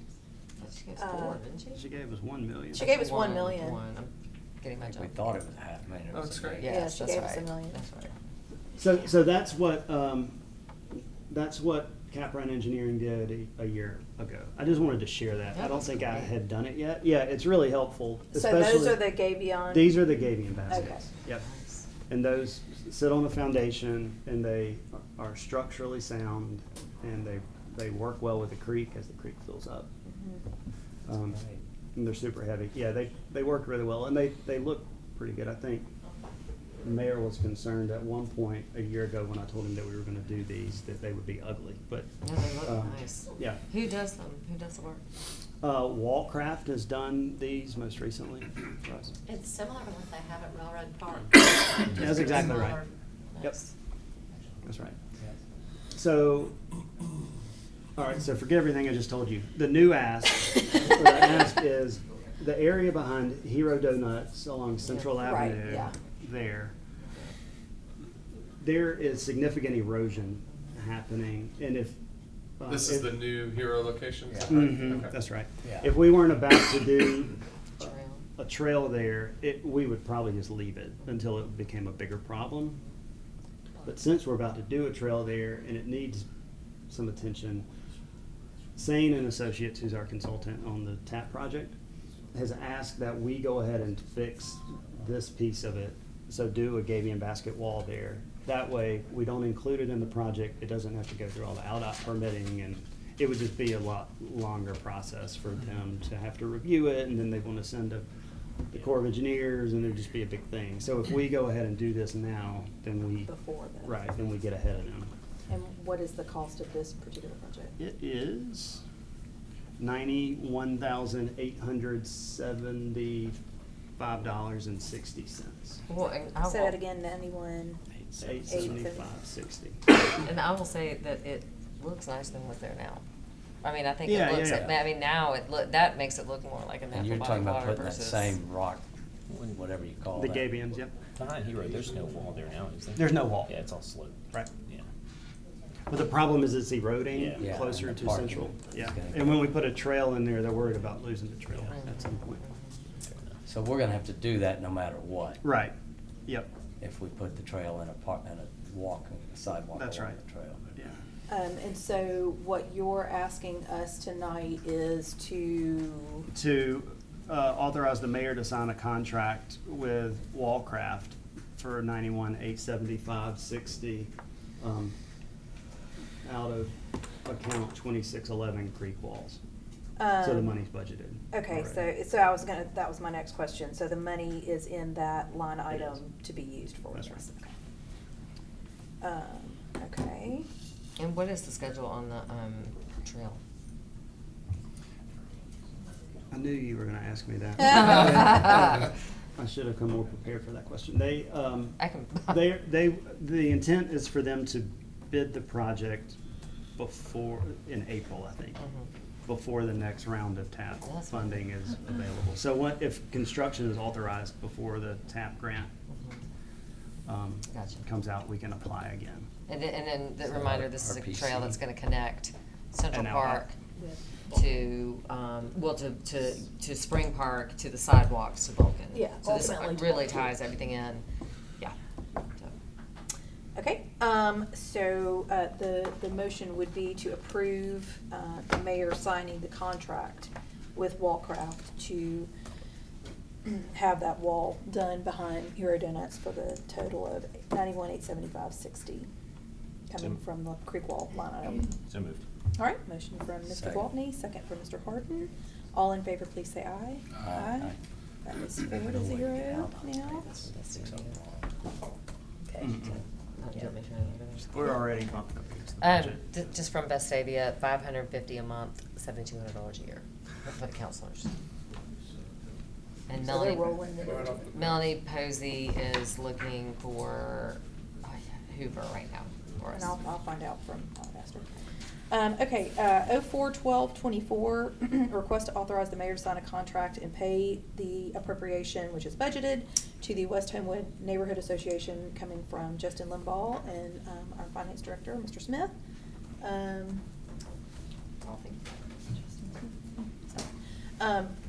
S4: gave us four, didn't she?
S14: She gave us 1 million.
S2: She gave us 1 million.
S4: I'm getting my
S8: I think we
S4: jump.
S8: thought it was $500,000. It was
S11: that's
S8: $1
S11: great.
S8: million.
S4: Yes,
S2: she
S4: that's
S2: gave us
S4: right.
S2: $1 million.
S4: That's right.
S14: So that's what Cap Run Engineering did a year ago. I just wanted to share that.
S4: Yeah,
S14: I don't
S4: that's
S14: think I
S4: great.
S14: had done it yet. Yeah, it's really helpful.
S2: So those
S14: especially-
S2: are the gabion?
S14: These are the gabion baskets.
S2: Okay.
S14: Yep. And those sit on the foundation, and they are structurally sound, and they work well with the creek as the creek fills up.
S2: Mhm.
S14: And they're super heavy. Yeah, they work really well, and they look pretty good. I think the mayor was concerned at one point a year ago when I told him that we were gonna do these, that they would be ugly, but.
S4: Yeah, they look nice.
S14: Yeah.
S4: Who does them? Who does the work?
S14: Wallcraft has done these most recently for us.
S13: It's similar to what they have at Railroad Park.
S14: That's exactly right.
S13: Smaller.
S14: Yep, that's right. So, all right, so forget everything I just told you. The new ask, or the ask is the area behind Hero Donuts along Central
S2: Right,
S14: Avenue
S2: yeah.
S14: there is significant erosion happening, and if.
S11: This is the new Hero location? Is that
S8: Yeah.
S11: right?
S14: Mhm,
S11: Okay.
S14: that's right.
S8: Yeah.
S14: If we weren't about to do
S4: Trail.
S14: a trail there, we would probably just leave it until it became a bigger problem. But since we're about to do a trail there and it needs some attention, Sane and Associates, who's our consultant on the TAP project, has asked that we go ahead and fix this piece of it. So do a gabion basket wall there. That way, we don't include it in the project. It doesn't have to go through all the ALDOT permitting, and it would just be a lot longer process for them to have to review it, and then they want to send to the Corps of Engineers, and it'd just be a big thing. So if we go ahead and do this now, then we.
S2: Before then.
S14: Right, then we get ahead of them.
S2: And what is the cost of this particular project?
S14: It is $91,875.60.
S4: Well, and I
S2: Say
S4: will-
S2: that again, 91.
S14: $875.60.
S4: And I will say that it looks nicer than what's there now. I mean, I think
S14: Yeah,
S4: it looks,
S14: yeah.
S4: I mean, now that makes it look more like a
S8: And
S4: natural
S8: you're
S4: body
S8: talking
S4: of
S8: about
S4: water
S8: putting that
S4: versus.
S8: same rock, whatever you call
S14: The
S8: that.
S14: gabions, yep.
S12: Behind Hero, there's no wall there now, is there?
S14: There's no wall.
S12: Yeah, it's all slope.
S14: Right.
S12: Yeah.
S14: But the problem is it's eroding
S12: Yeah.
S14: closer
S8: and the
S14: to
S8: parking
S14: Central.
S8: is
S14: Yeah,
S8: gonna
S14: and
S8: go.
S14: when we put a trail in there, they're worried about losing the trail
S4: Mhm.
S14: at some point.
S8: So we're gonna have to do that no matter what.
S14: Right, yep,
S8: If we put the trail in a sidewalk
S14: That's
S8: along
S14: right.
S8: the trail.
S14: yeah.
S2: And so what you're asking us tonight is
S14: To authorize the mayor to sign a contract with Wallcraft for $91,875.60 out of account 2611 creek walls. So the money's budgeted.
S2: Okay,
S14: already.
S2: so I was gonna, that was my next question. So the money is in that line item to be used for
S14: That's
S2: this. Okay.
S4: And what is the schedule on the, trail?
S14: I knew you were gonna ask me that. I should have come more prepared for that question. They, the intent is for them to bid the project in April, I think, before the next round of TAP funding is available. So if construction is authorized before the TAP grant comes out, we can apply again.
S4: And then the reminder, this is a
S14: RPC.
S4: trail that's gonna connect Central
S14: And now
S4: Park to, to Spring Park, to the sidewalks to Vulcan.
S2: Yeah,
S4: So this
S2: ultimately to
S4: really
S2: Vulcan.
S4: ties everything in, yeah.
S2: Okay, so, the motion would be to approve, the mayor signing the contract with Wallcraft to have that wall done behind Euro Donuts for the total of $91,875.60 coming from the creek wall line item.
S12: So moved.
S2: All right, motion from Mr.
S8: Second.
S2: Gwaltney, second from Mr. Harden. All in favor, please say aye.
S8: Aye.
S2: That is 4-0 now. Okay.
S4: Do you want me to try that?
S12: We're already bumping up against the budget.
S4: Just from Vestavia, $550 a month, $7,200 a year for the counselors. And
S2: So they're rolling with it.
S4: Melanie Posey is looking for Hoover right now for us.
S2: And I'll find out from Master. Okay, 04/12/24, request to authorize the mayor to sign a contract and pay the appropriation, which is budgeted, to the West Homewood Neighborhood Association coming from Justin Limbaugh and our finance director, Mr. Smith.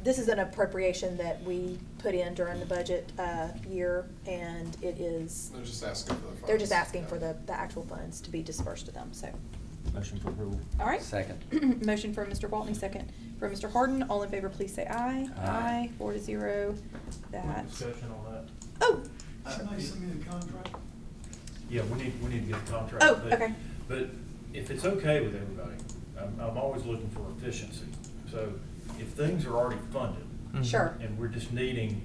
S2: This is an appropriation that we put in during the budget year, and it is.
S11: They're just asking for the funds.
S2: They're just asking for the actual funds to be dispersed to them, so.
S12: Motion for approval.
S2: All right.
S8: Second.
S2: Motion from Mr. Gwaltney, second from Mr. Harden. All in favor, please say aye.
S8: Aye.
S2: 4-0. That.
S7: Discussion on that.
S2: Oh.
S10: Somebody send me the contract.
S7: Yeah, we need to get the contract.
S2: Oh,
S7: but-
S2: okay.
S7: But if it's okay with everybody, I'm always looking for efficiency. So if things are already funded.
S2: Sure.
S7: And we're just needing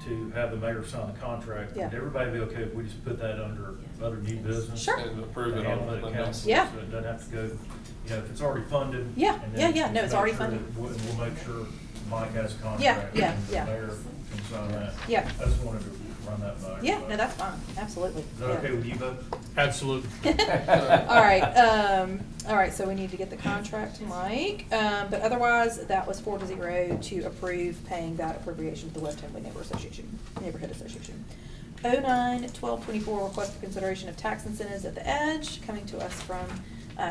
S7: to have the mayor sign the contract,
S2: Yeah.
S7: would everybody be okay if we just put that under other new business?
S2: Sure.
S11: And approve it
S7: And
S11: on
S7: let it
S11: the
S7: count,
S11: next.
S2: Yeah.
S7: So it doesn't have to go, if it's already funded.
S2: Yeah,
S7: and
S2: yeah,
S7: then
S2: yeah, no,
S7: just
S2: it's
S7: make
S2: already
S7: sure
S2: funded.
S7: that We'll make sure Mike has a contract.
S2: Yeah, yeah,
S7: and
S2: yeah.
S7: the mayor can sign that.
S2: Yeah.
S7: I just wanted to run that by.
S2: Yeah,
S7: everybody.
S2: no, that's fine. Absolutely.
S7: Is that okay
S2: Yeah.
S7: with you both?
S1: Absolutely.
S2: All right, so we need to get the contract to Mike, but otherwise, that was 4-0 to approve paying that appropriation to the West Homewood Neighborhood Association. 09/12/24, request for consideration of tax incentives at the Edge, coming to us from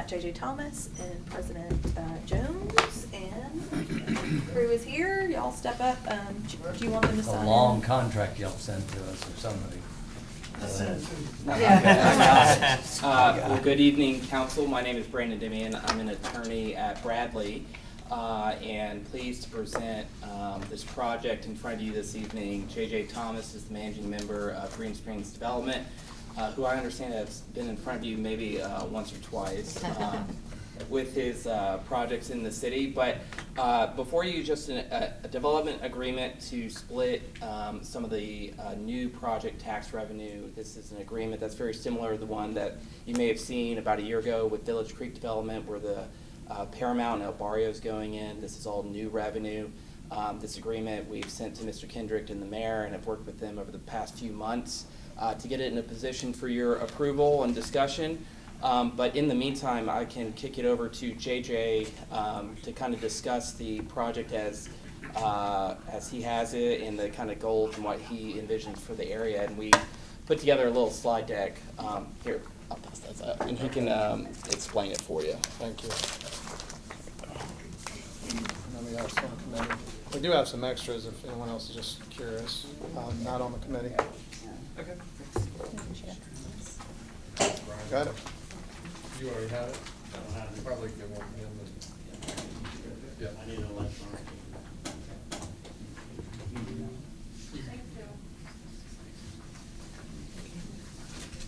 S2: J.J. Thomas and President Jones, and crew is here. Y'all step up. Do you want them to
S8: It's a
S2: sign?
S8: long
S2: in?
S8: contract y'all sent to us or somebody.
S2: Yeah.
S15: Well, good evening, council. My name is Brandon Demian. I'm an attorney at Bradley, and pleased to present this project in front of you this evening. J.J. Thomas is the managing member of Green Springs Development, who I understand has been in front of you maybe once or twice with his projects in the city. But before you, just a development agreement to split some of the new project tax revenue. This is an agreement that's very similar to the one that you may have seen about a year ago with Village Creek Development, where the Paramount and El Barrio is going in. This is all new revenue. This agreement we've sent to Mr. Kendrick and the mayor, and have worked with them over the past few months to get it in a position for your approval and discussion. But in the meantime, I can kick it over to JJ to kind of discuss the project as he has it, and the kind of goals and what he envisions for the area. And we put together a little slide deck. Here, I'll pass that up, and he can explain it for you. Thank you.
S16: We do have some extras if anyone else is just curious, not on the committee.
S11: Okay.
S16: Got it.
S11: You already have it? Probably get one from him. Yeah.
S17: I need an electronic.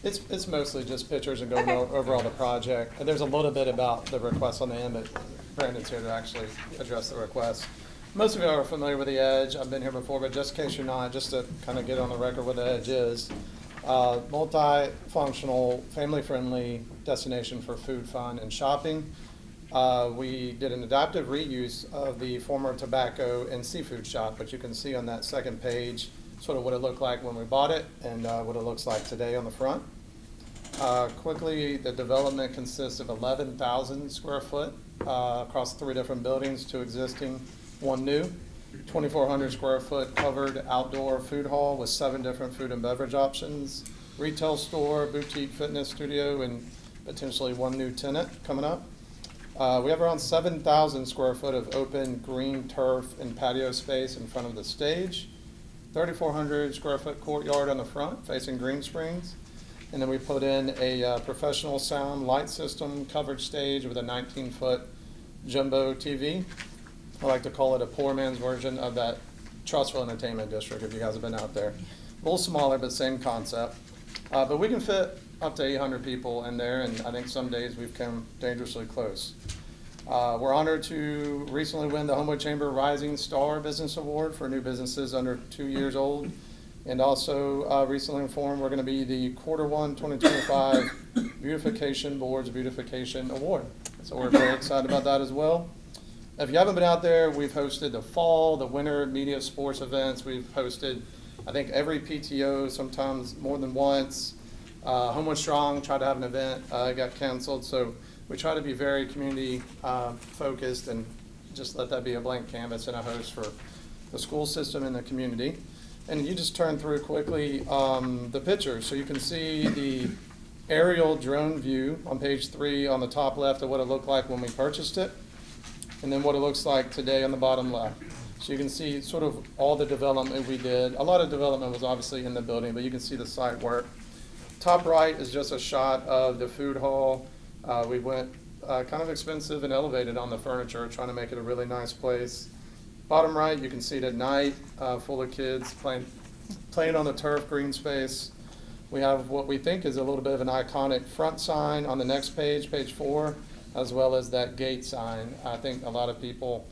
S16: It's mostly just pictures and going
S2: Okay.
S16: over all the project. And there's a little bit about the request on the end, but Brandon's here to actually address the request. Most of you are familiar with the Edge. I've been here before, but just in case you're not, just to kind of get on the record what the Edge is. Multifunctional, family-friendly destination for food, fun, and shopping. We did an adaptive reuse of the former tobacco and seafood shop, but you can see on that second page sort of what it looked like when we bought it and what it looks like today on the front. Quickly, the development consists of 11,000 square foot across 3 different buildings, 2 existing, 1 new, 2,400 square foot covered outdoor food hall with 7 different food and beverage options, retail store, boutique fitness studio, and potentially 1 new tenant coming up. We have around 7,000 square foot of open green turf and patio space in front of the stage, 3,400 square foot courtyard on the front facing Green Springs. And then we put in a professional sound light system covered stage with a 19-foot jumbo TV. I like to call it a poor man's version of that Trussville Entertainment District, if you guys have been out there. A little smaller, but same concept. But we can fit up to 800 people in there, and I think some days we've come dangerously close. We're honored to recently win the Homewood Chamber Rising Star Business Award for new businesses under 2 years old. And also recently informed we're going to be the Q1 2025 Beautification Board's Beautification Award. So we're very excited about that as well. If you haven't been out there, we've hosted the fall, the winter media sports events. We've hosted, I think, every PTO, sometimes more than once. Homewood Strong tried to have an event, it got canceled. So we try to be very community focused and just let that be a blank canvas and a host for the school system and the community. And you just turn through quickly the pictures. So you can see the aerial drone view on page 3 on the top left of what it looked like when we purchased it, and then what it looks like today on the bottom left. So you can see sort of all the development we did. A lot of development was obviously in the building, but you can see the site work. Top right is just a shot of the food hall. We went kind of expensive and elevated on the furniture, trying to make it a really nice place. Bottom right, you can see it at night, full of kids playing on the turf green space. We have what we think is a little bit of an iconic front sign on the next page, page 4, as well as that gate sign. I think a lot of people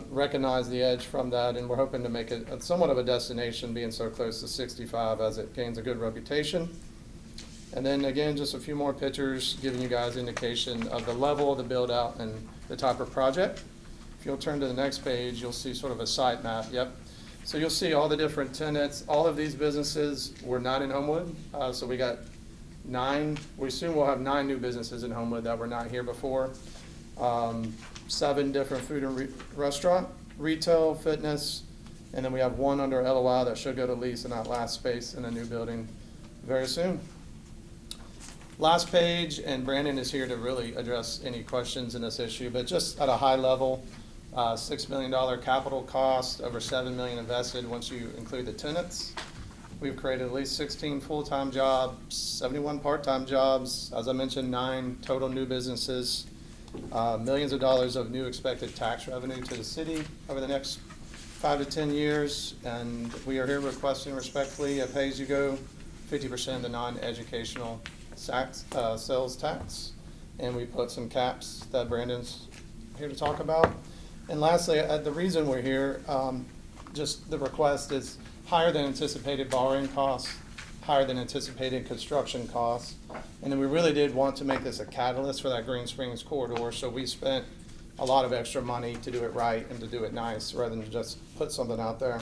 S16: recognize the Edge from that, and we're hoping to make it somewhat of a destination, being so close to 65 as it gains a good reputation. And then again, just a few more pictures giving you guys indication of the level of the build out and the type of project. If you'll turn to the next page, you'll see sort of a site map. Yep. So you'll see all the different tenants. All of these businesses were not in Homewood. So we got 9. We soon will have 9 new businesses in Homewood that were not here before. 7 different food and restaurant, retail, fitness, and then we have 1 under LOI that should go to lease in that last space in the new building very soon. Last page, and Brandon is here to really address any questions in this issue, but just at a high level, $6 million capital cost, over $7 million invested once you include the tenants. We've created at least 16 full-time jobs, 71 part-time jobs. As I mentioned, 9 total new businesses, millions of dollars of new expected tax revenue to the city over the next 5 to 10 years. And we are here requesting respectfully a pay-as-you-go 50% of the non-educational sales tax. And we put some caps that Brandon's here to talk about. And lastly, the reason we're here, just the request is higher than anticipated borrowing costs, higher than anticipated construction costs. And then we really did want to make this a catalyst for that Green Springs corridor, so we spent a lot of extra money to do it right and to do it nice rather than just put something out there.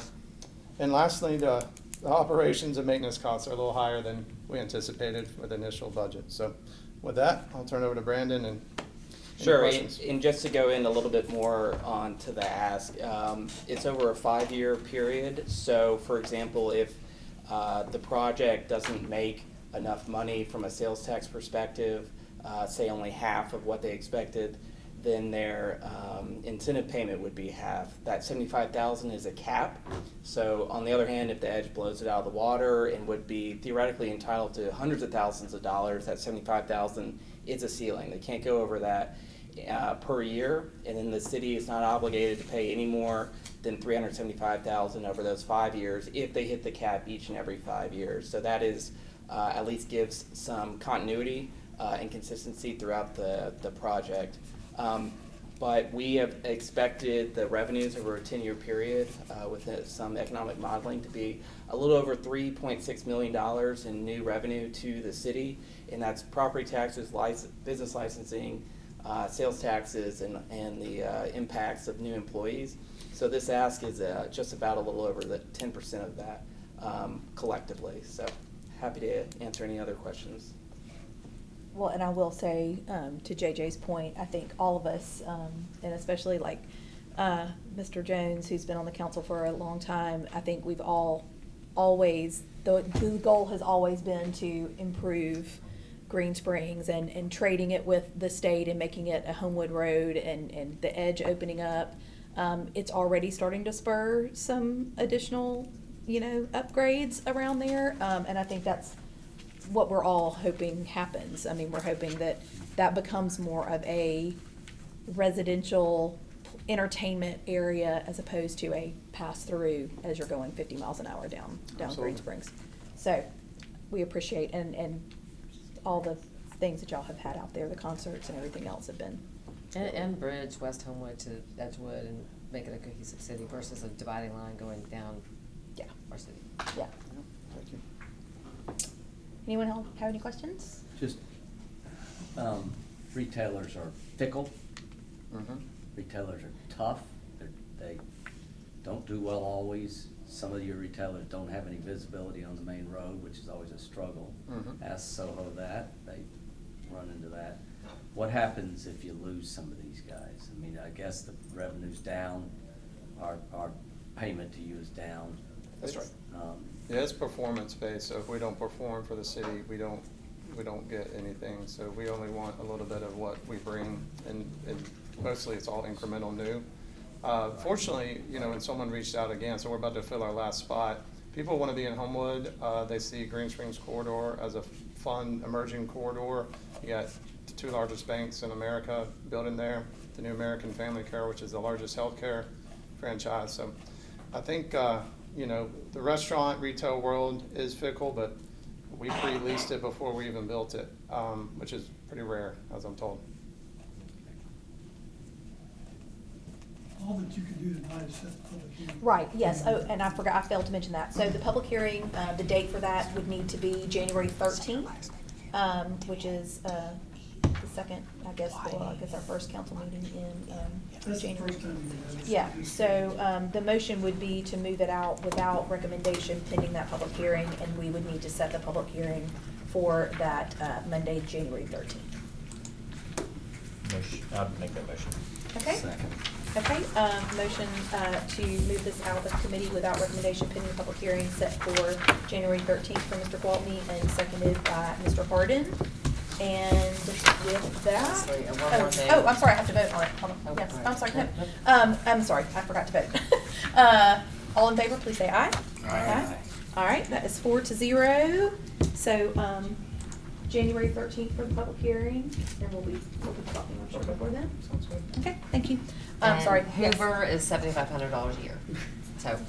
S16: And lastly, the operations and maintenance costs are a little higher than we anticipated with the initial budget. So with that, I'll turn it over to Brandon and
S15: Sure, and just to go in a little bit more onto the ask, it's over a 5-year period. So, for example, if the project doesn't make enough money from a sales tax perspective, say only half of what they expected, then their incentive payment would be half. That $75,000 is a cap. So, on the other hand, if the Edge blows it out of the water and would be theoretically entitled to hundreds of thousands of dollars, that $75,000 is a ceiling. They can't go over that per year, and then the city is not obligated to pay any more than $375,000 over those 5 years if they hit the cap each and every 5 years. So that is at least gives some continuity and consistency throughout the project. But we have expected the revenues over a 10-year period with some economic modeling to be a little over $3.6 million in new revenue to the city, and that's property taxes, business licensing, sales taxes, and the impacts of new employees. So this ask is just about a little over the 10% of that collectively. So happy to answer any other questions.
S2: Well, and I will say, to JJ's point, I think all of us, and especially like Mr. Jones, who's been on the council for a long time, I think we've always, the goal has always been to improve Green Springs and trading it with the state and making it a Homewood Road and the edge opening up. It's already starting to spur some additional, upgrades around there, and I think that's what we're all hoping happens. I mean, we're hoping that becomes more of a residential entertainment area as opposed to a pass-through as you're going 50 miles an hour down Green Springs. So we appreciate, and all the things that y'all have had out there, the concerts and everything else have been.
S4: And bridge West Homewood to Edgewood and make it a cohesive city versus a dividing line going down our city.
S2: Yeah.
S16: Thank you.
S2: Anyone else have any questions?
S8: Just, retailers are fickle. Retailers are tough. They don't do well always. Some of your retailers don't have any visibility on the main road, which is always a struggle. Ask Soho that. They run into that. What happens if you lose some of these guys? I mean, I guess the revenue's down. Our payment to you is down.
S16: That's right. Yeah, it's performance-based, so if we don't perform for the city, we don't get anything. So we only want a little bit of what we bring, and mostly it's all incremental new. Fortunately, when someone reached out again, so we're about to fill our last spot, people want to be in Homewood. They see Green Springs Corridor as a fun, emerging corridor. You got the two largest banks in America building there, the New American Family Care, which is the largest healthcare franchise. So I think, the restaurant retail world is fickle, but we pre-leased it before we even built it, which is pretty rare, as I'm told.
S10: All that you can do tonight is set the public hearing.
S2: Right, yes. Oh, and I failed to mention that. So the public hearing, the date for that would need to be January 13th, which is the second, I guess our first council meeting in
S10: That's the
S2: January.
S10: first time you had it.
S2: Yeah, so the motion would be to move it out without recommendation pending that public hearing, and we would need to set the public hearing for that Monday, January 13th.
S12: I'd make that motion.
S2: Okay?
S8: Second.
S2: Okay, motion to move this out of committee without recommendation pending the public hearing set for January 13th from Mr. Gwaltney and seconded by Mr. Harden. And with that,
S4: Lastly, and one more thing.
S2: oh, I'm sorry, I have to vote on it. Hold on.
S4: Oh,
S2: Yes,
S4: right.
S2: I'm sorry, no. I'm sorry, I forgot to vote. All in favor, please say aye.
S8: Aye.
S2: All right, that is 4-0. So, January 13th for the public hearing, and we'll be talking, I'm sure, before then.
S16: Sounds good.
S2: Okay, thank you.
S4: And
S2: Sorry. yes.
S4: Hoover is $7,500 a year. So,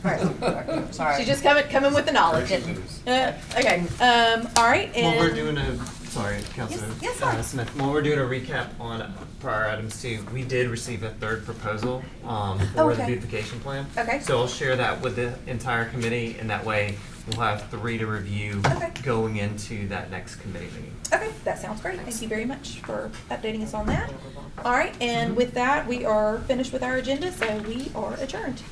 S4: all right, sorry.
S2: She's just coming with the knowledge. Okay, all right, and.
S6: While we're doing Councilman
S2: Yes, sir.
S6: Smith, while we're doing a recap on prior items too, we did receive a third proposal for the
S2: okay.
S6: beautification plan.
S2: Okay.
S6: So I'll share that with the entire committee, and that way we'll have 3 to review
S2: Okay.
S6: going into that next committee meeting.
S2: Okay, that sounds great. Thank you very much for updating us on that. All right, and with that, we are finished with our agenda, so we are adjourned.